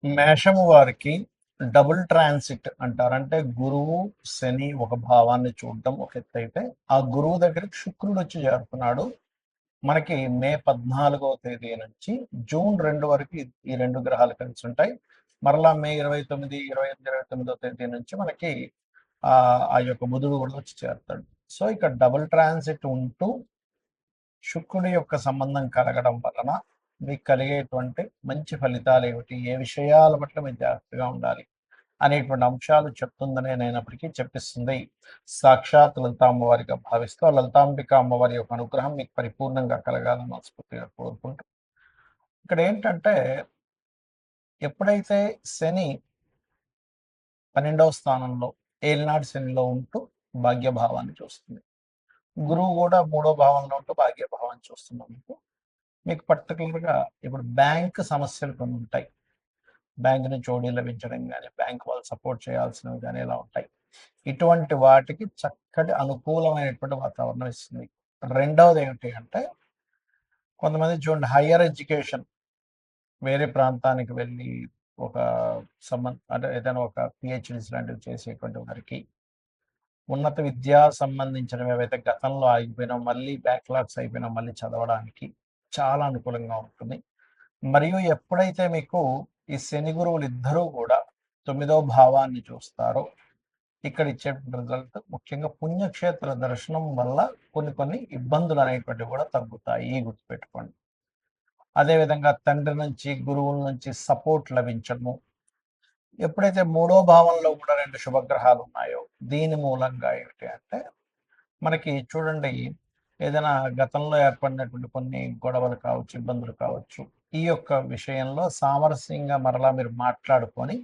మేషము వారికి double transit అంటారు. అంటే గురువు, శని ఒక భావాన్ని చూడడం ఒక ఎత్తైతే, ఆ గురువు దగ్గరికి శుక్రుడు వచ్చి చేరుతున్నాడు. మనకి మే 14వ తేదీ నుంచి జూన్ 2 వరకు ఈ 2 గ్రహాలు కలిసి ఉంటాయి. మరలా మే 29, 28, 29వ తేదీ నుంచి మనకి ఆ యొక్క బుధుడు కూడా వచ్చి చేరుతాడు. సో ఇక్కడ డబుల్ ట్రాన్సిట్ ఉంటూ శుక్రుడి యొక్క సంబంధం కలగడం వలన మీకు కలిగేటువంటి మంచి ఫలితాలు ఏమిటి, ఏ విషయాల పట్ల మీరు జాగ్రత్తగా ఉండాలి అనేటువంటి అంశాలు చెప్తుందనే నేనప్పటికీ చెప్పిస్తుంది సాక్షాత్ లలిత అమ్మవారిగా భావిస్తూ ఆ లలితాంబిక అమ్మవారి యొక్క అనుగ్రహం మీకు పరిపూర్ణంగా కలగాలని మనస్ఫూర్తిగా కోరుకుంటూ, ఇక్కడ ఏంటంటే ఎప్పుడైతే శని 12వ స్థానంలో ఏలినాటి శనిలో ఉంటూ భాగ్యభావాన్ని చూస్తుంది, గురువు కూడా 3వ భావంలో ఉంటూ భాగ్యభావాన్ని చూస్తున్నందుకు మీకు పర్టికులర్గా ఇప్పుడు బ్యాంక్ సమస్యలు కొన్ని ఉంటాయి. బ్యాంక్ నుంచి ఓడీ లభించడం కానీ, బ్యాంక్ వాళ్ళు సపోర్ట్ చేయాల్సినవి కానీ ఇలా ఉంటాయి. ఇటువంటి వాటికి చక్కటి అనుకూలమైనటువంటి వాతావరణం ఇస్తుంది. రెండవది ఏమిటి అంటే, కొంతమంది చూడండి హయ్యర్ ఎడ్యుకేషన్ వేరే ప్రాంతానికి వెళ్ళి ఒక అంటే ఏదైనా ఒక పిహెచ్డీస్ లాంటివి చేసేటువంటి వారికి, ఉన్నత విద్యా సంబంధించినవి ఏవైతే గతంలో ఆగిపోయినా మళ్ళీ బ్యాక్లాగ్స్ అయిపోయినా మళ్ళీ చదవడానికి చాలా అనుకూలంగా ఉంటుంది. మరియు ఎప్పుడైతే మీకు ఈ శని గురువులు ఇద్దరూ కూడా 9వ భావాన్ని చూస్తారో, ఇక్కడ ఇచ్చే రిజల్ట్ ముఖ్యంగా పుణ్యక్షేత్ర దర్శనం వల్ల కొన్ని ఇబ్బందులు అనేటువంటివి కూడా తగ్గుతాయి, గుర్తుపెట్టుకోండి. అదేవిధంగా తండ్రి నుంచి, గురువుల నుంచి సపోర్ట్ లభించడము. ఎప్పుడైతే 3వ భావంలో కూడా 2 శుభగ్రహాలు ఉన్నాయో, దీని మూలంగా ఏమిటి అంటే మనకి చూడండి, ఏదైనా గతంలో ఏర్పడినటువంటి కొన్ని గొడవలు కావచ్చు, ఇబ్బందులు కావచ్చు, ఈ యొక్క విషయంలో సామరస్యంగా మరలా మీరు మాట్లాడుకొని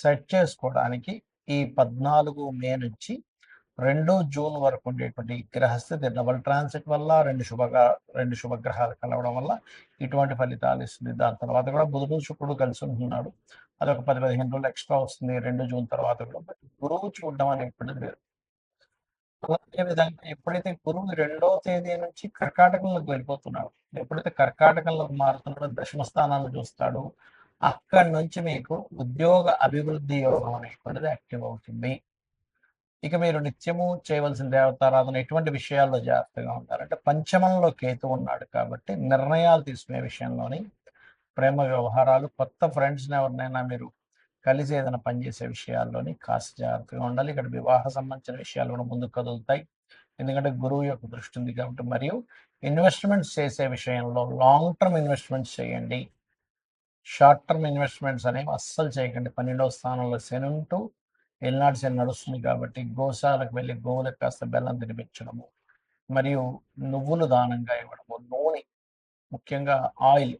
సెట్ చేసుకోవడానికి ఈ 14 మే నుంచి 2 జూన్ వరకు ఉండేటువంటి గ్రహస్థితి డబల్ ట్రాన్సిట్ వల్ల 2 శుభగ్రహాలు కలవడం వల్ల ఇటువంటి ఫలితాలు ఇస్తుంది. దాని తర్వాత కూడా బుధుడు శుక్రుడు కలిసి ఉంటున్నాడు, అదొక 10-15 రోజులు ఎక్స్ట్రా వస్తుంది 2 జూన్ తర్వాత కూడా. గురువు చూడడం అనేటువంటిది వేరు. అదే విధంగా ఎప్పుడైతే గురువు 2వ తేదీ నుంచి కర్కాటకంలోకి వెళ్ళిపోతున్నాడు, ఎప్పుడైతే కర్కాటకంలోకి మారుతున్నాడో దశమ స్థానాన్ని చూస్తాడు, అక్కడి నుంచి మీకు ఉద్యోగ అభివృద్ధి యోగం అనేటువంటిది యాక్టివ్ అవుతుంది. ఇక మీరు నిత్యము చేయవలసిన దేవతారాధన ఎటువంటి విషయాల్లో జాగ్రత్తగా ఉంటారు అంటే, పంచమంలో కేతు ఉన్నాడు కాబట్టి నిర్ణయాలు తీసుకునే విషయంలోని, ప్రేమ వ్యవహారాలు, కొత్త ఫ్రెండ్స్ని ఎవరినైనా మీరు కలిసి ఏదైనా పనిచేసే విషయాల్లోని కాస్త జాగ్రత్తగా ఉండాలి. ఇక్కడ వివాహ సంబంధించిన విషయాలు కూడా ముందుకు కదులుతాయి, ఎందుకంటే గురువు యొక్క దృష్టి ఉంది కాబట్టి. మరియు ఇన్వెస్ట్మెంట్స్ చేసే విషయంలో లాంగ్ టర్మ్ ఇన్వెస్ట్మెంట్స్ చేయండి, షార్ట్ టర్మ్ ఇన్వెస్ట్మెంట్స్ అనేవి అస్సలు చేయకండి. 12వ స్థానంలో శని ఉంటూ ఎల్నాడు శని నడుస్తుంది కాబట్టి గోశాలకు వెళ్ళి గోవులకు కాస్త బెల్లం తినిపించడము, మరియు నువ్వులు దానంగా ఇవ్వడము, నూనె ముఖ్యంగా ఆయిల్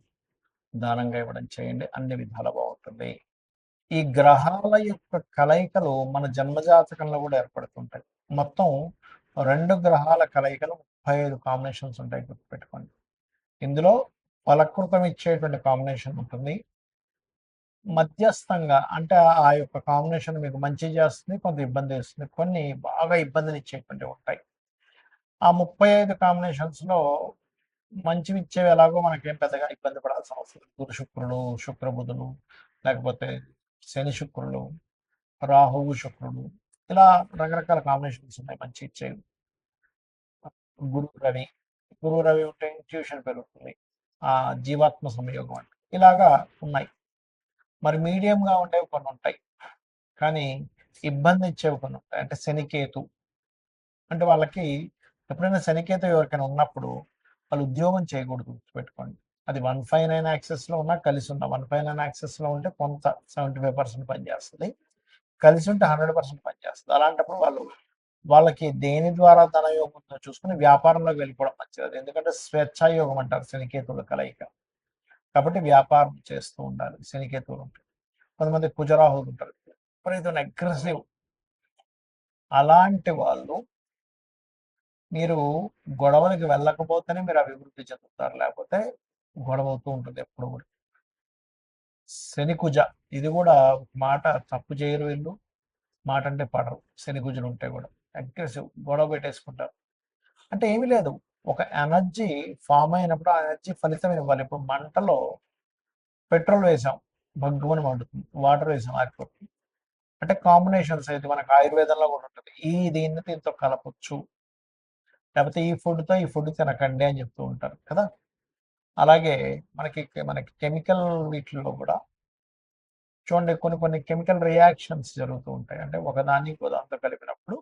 దానంగా ఇవ్వడం చేయండి, అన్ని విధాలు బాగుంటుంది. ఈ గ్రహాల యొక్క కలయికలు మన జన్మజాతకంలో కూడా ఏర్పడుతుంటాయి. మొత్తం 2 గ్రహాల కలయికలు 35 కాంబినేషన్స్ ఉంటాయి, గుర్తుపెట్టుకోండి. ఇందులో ఫలకృతం ఇచ్చేటువంటి కాంబినేషన్ ఉంటుంది, మధ్యస్థంగా అంటే ఆ యొక్క కాంబినేషన్ మీకు మంచి చేస్తుంది, కొంత ఇబ్బంది ఇస్తుంది, కొన్ని బాగా ఇబ్బందిని ఇచ్చేటువంటివి ఉంటాయి. ఆ 35 కాంబినేషన్స్లో మంచివి ఇచ్చేవి ఎలాగో మనకేం పెద్దగా ఇబ్బంది పడాల్సిన అవసరం లేదు. గురు శుక్రుడు, శుక్ర బుధులు, లేకపోతే శని శుక్రులు, రాహువు శుక్రుడు, ఇలా రకరకాల కాంబినేషన్స్ ఉన్నాయి మంచి ఇచ్చేవి. గురువు రవి, గురువు రవి ఉంటే ట్యూషన్ పెరుగుతుంది, ఆ జీవాత్మ సంయోగం అంటే ఇలాగా ఉన్నాయి. మరి మీడియంగా ఉండేవి కొన్ని ఉంటాయి, కానీ ఇబ్బంది ఇచ్చేవి కొన్ని ఉంటాయి. అంటే శనికేతు అంటే వాళ్ళకి ఎప్పుడైనా శనికేతు ఎవరికైనా ఉన్నప్పుడు వాళ్ళు ఉద్యోగం చేయకూడదు, గుర్తుపెట్టుకోండి. అది 159 యాక్సెస్లో ఉన్నా కలిసి ఉన్న 159 యాక్సెస్లో ఉంటే కొంత 75% పనిచేస్తుంది, కలిసి ఉంటే 100% పనిచేస్తుంది. అలాంటప్పుడు వాళ్ళకి దేని ద్వారా ధనయోగం ఉందో చూసుకుని వ్యాపారంలోకి వెళ్ళిపోవడం మంచిది. ఎందుకంటే స్వేచ్ఛాయోగం అంటారు శనికేతువుల కలయిక, కాబట్టి వ్యాపారం చేస్తూ ఉండాలి శనికేతువులు ఉంటాయి. కొంతమంది కుజరాహులు ఉంటారు, విపరీతమైన అగ్రెసివ్, అలాంటి వాళ్ళు మీరు గొడవలకి వెళ్ళకపోతేనే మీరు అభివృద్ధి చెందుతారు, లేకపోతే గొడవ అవుతూ ఉంటుంది ఎప్పుడు కూడా. శని కుజ, ఇది కూడా ఒక మాట తప్పు చేయరు వీళ్ళు, మాట అంటే పడరు. శని కుజులు ఉంటే కూడా అగ్రెసివ్, గొడవ పెట్టేసుకుంటారు. అంటే ఏమీ లేదు, ఒక ఎనర్జీ ఫామ్ అయినప్పుడు ఆ ఎనర్జీ ఫలితం ఇవ్వాలి. ఇప్పుడు మంటలో పెట్రోల్ వేసాం, భగ్గుమని మండుతుంది. వాటర్ వేసి మారిపోతుంది. అంటే కాంబినేషన్స్ అయితే మనకు ఆయుర్వేదంలో కూడా ఉంటుంది. దీన్ని దీంతో కలపొచ్చు. లేకపోతే ఈ ఫుడ్‌తో ఈ ఫుడ్ తినకండి అని చెప్తూ ఉంటారు కదా! అలాగే మనకి మనకి కెమికల్ వీటిల్లో కూడా చూడండి కొన్ని కొన్ని కెమికల్ రియాక్షన్స్ జరుగుతూ ఉంటాయి. అంటే ఒకదాన్ని ఇంకో దాంతో కలిపినప్పుడు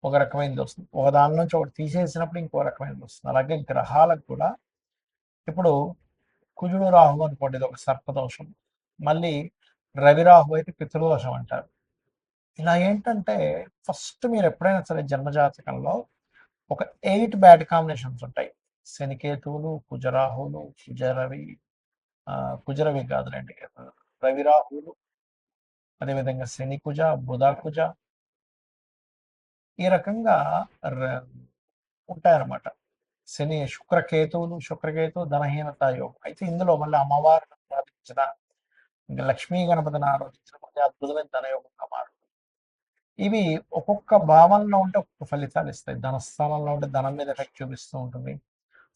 ఒక రకమైనది వస్తుంది. ఒక దాని నుంచి ఒకటి తీసేసినప్పుడు ఇంకో రకమైనది వస్తుంది. అలాగే గ్రహాలకు కూడా ఇప్పుడు కుజుడు, రాహువు అనుకోండి ఇదొక సర్పదోషం. మళ్ళీ రవి, రాహువు అయితే పితృదోషం అంటారు. ఇలా ఏంటంటే ఫస్ట్ మీరు ఎప్పుడైనా సరే జన్మజాతకంలో ఒక 8 బ్యాడ్ కాంబినేషన్స్ ఉంటాయి. శనికేతువులు, కుజరాహువులు, కుజరవి కుజరవి కాదులెండి. రవి, రాహువులు, అదేవిధంగా శని కుజ, బుధ కుజ ఈ రకంగా ర ఉంటాయన్నమాట. శని శుక్రకేతు ధనహీనత యోగం. అయితే ఇందులో మళ్ళీ అమ్మవారిని ఆరాధించిన, ఇంకా లక్ష్మీ గణపతిని ఆరాధించిన మళ్ళీ అద్భుతమైన ధనయోగంగా మారుతుంది. ఇవి ఒక్కొక్క భావంలో ఉంటే ఒక్కొక్క ఫలితాలు ఇస్తాయి. ధనస్థానంలో ఉంటే ధనం మీద ఎఫెక్ట్ చూపిస్తూ ఉంటుంది.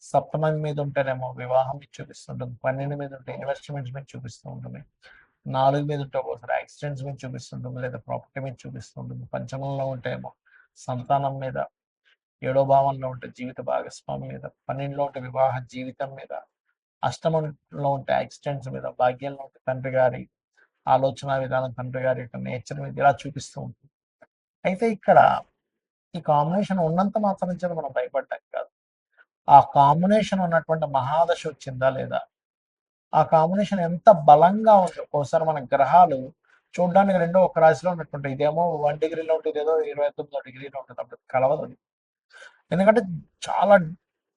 సప్తమం మీద ఉంటేనేమో వివాహం మీద చూపిస్తుంటుంది. 12 మీద ఉంటే ఇన్వెస్ట్మెంట్స్ మీద చూపిస్తూ ఉంటుంది. 4 మీద ఉంటే ఒక్కోసారి యాక్సిడెంట్స్ మీద చూపిస్తుంటుంది, లేదా ప్రాపర్టీ మీద చూపిస్తుంటుంది. పంచమంలో ఉంటే ఏమో సంతానం మీద, 7వ భావంలో ఉంటే జీవిత భాగస్వామి మీద, 12లో ఉంటే వివాహ జీవితం మీద, అష్టమంలో ఉంటే యాక్సిడెంట్స్ మీద, భాగ్యంలో ఉంటే తండ్రి గారి ఆలోచన విధానం, తండ్రి గారి యొక్క నేచర్ మీద ఇలా చూపిస్తూ ఉంటుంది. అయితే ఇక్కడ ఈ కాంబినేషన్ ఉన్నంత మాత్రం నుంచి మనం భయపడ్డాం కాదు. ఆ కాంబినేషన్ ఉన్నటువంటి మహాదశ వచ్చిందా లేదా, ఆ కాంబినేషన్ ఎంత బలంగా ఉంది. ఒక్కోసారి మన గ్రహాలు చూడడానికి రెండో ఒక రాశిలో ఉన్నట్టుంటాయి. ఇదేమో 1 డిగ్రీలో ఉంటుంది, ఇదేదో 29 డిగ్రీలో ఉంటుంది. అప్పుడు కలవదు. ఎందుకంటే చాలా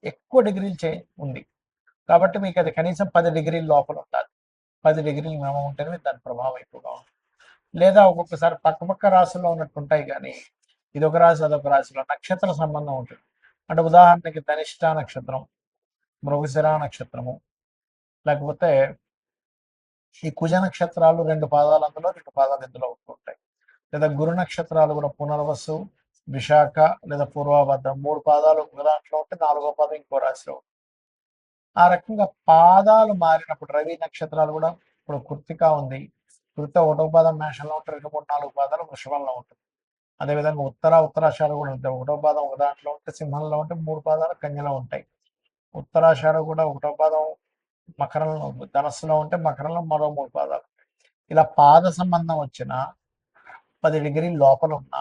ఎక్కువ డిగ్రీలు ఉంది. కాబట్టి మీకు అది కనీసం 10 డిగ్రీల లోపల ఉండాలి. 10 డిగ్రీలు మినిమం ఉంటేనే దాని ప్రభావం ఎక్కువగా ఉంటుంది. లేదా ఒక్కొక్కసారి పక్కపక్క రాశుల్లో ఉన్నట్టుంటాయి కానీ ఇదొక రాశి అదొక రాశిలో నక్షత్ర సంబంధం ఉంటుంది. అంటే ఉదాహరణకి ధనిష్ట నక్షత్రం, మృగశిర నక్షత్రము, లేకపోతే ఈ కుజ నక్షత్రాలు 2 పాదాలు అందులో 2 పాదాలు ఇందులో ఉంటుంటాయి. లేదా గురు నక్షత్రాలు కూడా పునర్వసు, విశాఖ లేదా పూర్వభద్రం 3 పాదాలు ఒక దాంట్లో ఉంటే 4వ పాదం ఇంకో రాశిలో. ఆ రకంగా పాదాలు మారినప్పుడు రవి నక్షత్రాలు కూడా ఇప్పుడు కృత్తిక ఉంది. కృత్త 1వ పాదం మేషంలో ఉంటే 2, 3, 4 పాదాలు వృషభంలో ఉంటుంది. అదేవిధంగా ఉత్తరాషాఢ కూడా ఉంటాయి. 1వ పాదం ఒక దాంట్లో ఉంటే సింహంలో ఉంటే 3 పాదాలు కన్యలో ఉంటాయి. ఉత్తరాషాఢ కూడా 1వ పాదం మకరంలో ధనస్సులో ఉంటే మకరంలో మరో 3 పాదాలు. ఇలా పాద సంబంధం వచ్చిన 10 డిగ్రీల లోపల ఉన్న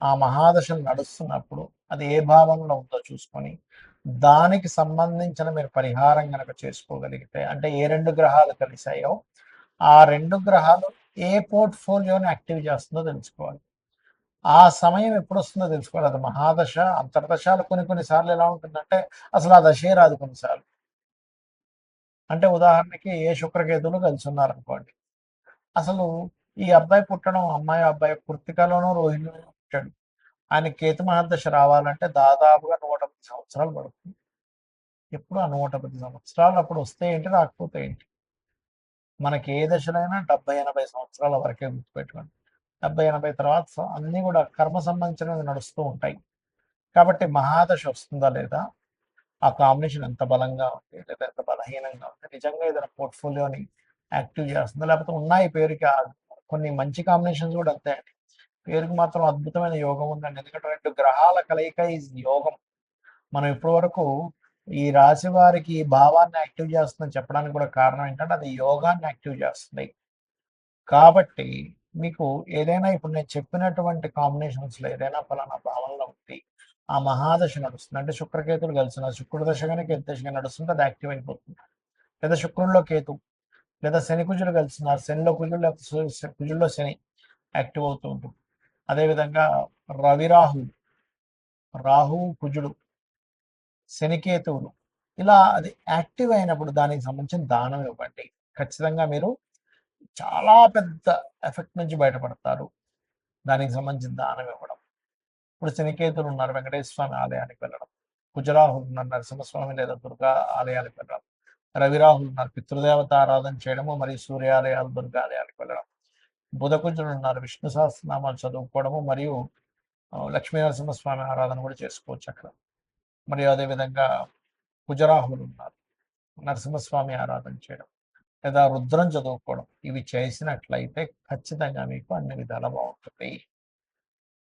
ఆ మహాదశలు నడుస్తున్నప్పుడు అది ఏ భావంలో ఉందో చూసుకొని దానికి సంబంధించిన మీరు పరిహారం కనుక చేసుకోగలిగితే, అంటే ఏ 2 గ్రహాలు కలిసాయో ఆ 2 గ్రహాలు ఏ పోర్ట్ఫోలియోని యాక్టివ్ చేస్తుందో తెలుసుకోవాలి. ఆ సమయం ఎప్పుడు వస్తుందో తెలుసుకోవాలి. అది మహాదశ, అంతర్దశాలు కొన్ని సార్లు ఎలా ఉంటుందంటే అసలు ఆ దశే రాదు కొన్నిసార్లు. అంటే ఉదాహరణకి ఏ శుక్రకేతువులు కలిసి ఉన్నారనుకోండి, అసలు ఈ అబ్బాయి పుట్టడం అబ్బాయి కృత్తికలోనో రోహిణిలోనో పుట్టాడు. ఆయన కేతు మహాదశ రావాలంటే దాదాపుగా 110 సంవత్సరాలు పడుతుంది. ఎప్పుడు ఆ 110 సంవత్సరాలు అప్పుడు వస్తే ఏంటి, రాకపోతే ఏంటి. మనకి ఏ దశలైనా 70-80 సంవత్సరాల వరకే గుర్తుపెట్టుకోండి. 70-80 తర్వాత అన్నీ కూడా కర్మ సంబంధించినవి నడుస్తూ ఉంటాయి. కాబట్టి మహాదశ వస్తుందా లేదా, ఆ కాంబినేషన్ ఎంత బలంగా ఉంది లేదా ఎంత బలహీనంగా ఉంది, నిజంగా ఏదైనా పోర్ట్ఫోలియోని యాక్టివ్ చేస్తుందా, లేకపోతే ఉన్నాయి పేరుకి కొన్ని మంచి కాంబినేషన్స్ కూడా అంతే అండి. పేరుకి మాత్రం అద్భుతమైన యోగం ఉందండి. ఎందుకంటే 2 గ్రహాల కలయిక ఈజ్ యోగం. మనం ఇప్పటి వరకు ఈ రాశి వారికి ఈ భావాన్ని యాక్టివ్ చేస్తుందని చెప్పడానికి కూడా కారణం ఏంటంటే అది యోగాన్ని యాక్టివ్ చేస్తుంది. కాబట్టి మీకు ఏదైనా ఇప్పుడు నేను చెప్పినటువంటి కాంబినేషన్స్లో ఏదైనా ఫలానా భావంలో ఉంది, ఆ మహాదశ నడుస్తుంది. అంటే శుక్రకేతులు కలిసిన శుక్రుడు దశ కానీ కేతు దశ కానీ నడుస్తుంటే అది యాక్టివ్ అయిపోతుంది. లేదా శుక్రుల్లో కేతు, లేదా శని కుజులు కలిసినారు, శనిలో కుజులు లేకపోతే కుజుల్లో శని యాక్టివ్ అవుతూ ఉంటుంది. అదేవిధంగా రవి రాహువు కుజుడు, శనికేతువులు ఇలా అది యాక్టివ్ అయినప్పుడు దానికి సంబంధించిన దానం ఇవ్వండి. ఖచ్చితంగా మీరు చాలా పెద్ద ఎఫెక్ట్ నుంచి బయటపడతారు. దానికి సంబంధించిన దానం ఇవ్వడం. ఇప్పుడు శనికేతులు ఉన్నారు, వెంకటేశ్వర స్వామి ఆలయానికి వెళ్ళడం. కుజరాహులు ఉన్నారు, నరసింహస్వామి లేదా దుర్గా ఆలయాలకు వెళ్ళడం. రవిరాహులు ఉన్నారు, పితృదేవత ఆరాధన చేయడము మరియు సూర్యాలయాలు, దుర్గా ఆలయాలకు వెళ్ళడం. బుధకుజులు ఉన్నారు, విష్ణు సహస్రనామాలు చదువుకోవడము మరియు లక్ష్మీ నరసింహస్వామి ఆరాధన కూడా చేసుకోవచ్చు అక్కడ. మరియు అదేవిధంగా కుజరాహులు ఉన్నారు, నరసింహస్వామి ఆరాధన చేయడం. లేదా రుద్రం చదువుకోవడం ఇవి చేసినట్లయితే ఖచ్చితంగా మీకు అన్ని విధాలా బాగుంటుంది.